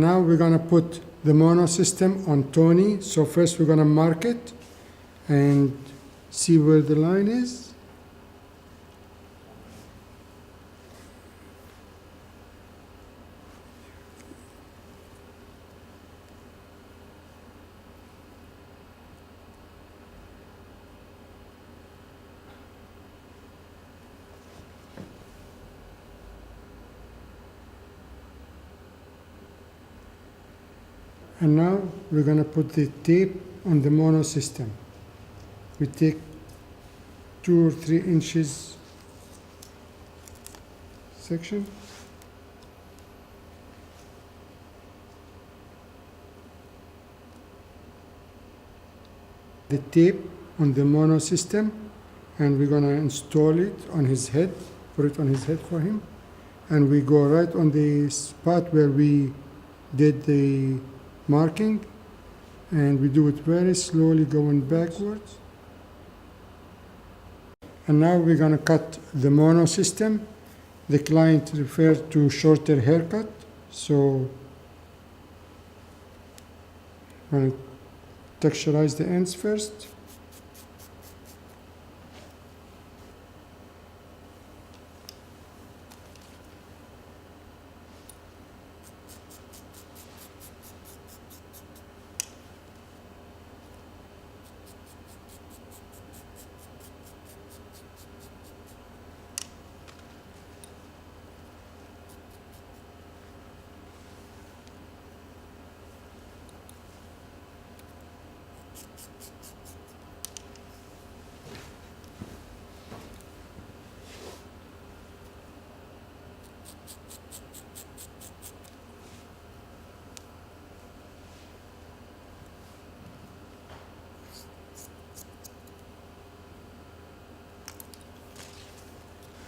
now we're gonna put the mono system on Tony. So first we're gonna mark it and see where the line is. And now we're going to put the tape on the mono system. We take 2 or 3 inches section. The tape on the mono system, and we're going to install it on his head, put it on his head for him. And we go right on the spot where we did the marking, and we do it very slowly going backwards. And now we're going to cut the mono system. The client referred to shorter haircut, so I'm going to texturize the ends first.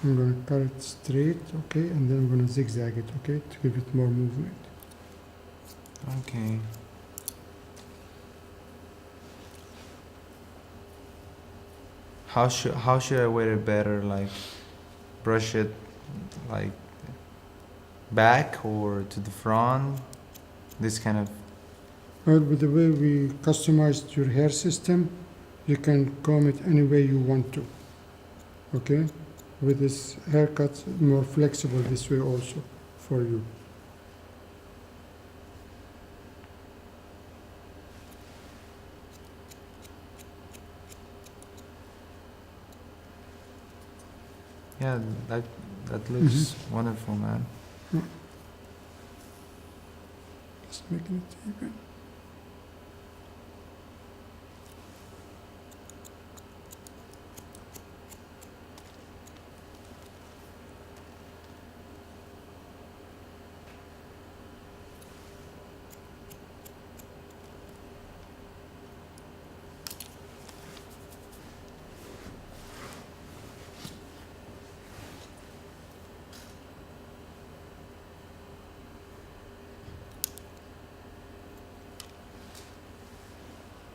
I'm going to cut it straight, okay, and then I'm going to zigzag it, okay, to give it more movement. Okay. How should I wear it better? Like, brush it like back or to the front? This kind of. Well, with the way we customized your hair system, you can comb it any way you want to, okay? With this haircut, more flexible this way also for you. Yeah, that looks wonderful, man. Just making it even.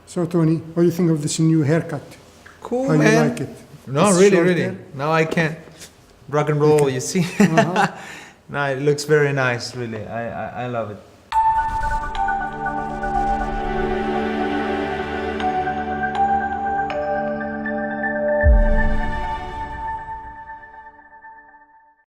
So Tony, what do you think of this new haircut? Cool, How man. you like it? No, It's really, short really. hair? Now I can rock and roll. You see. Uh-huh. No, it looks very nice. Really, I love it.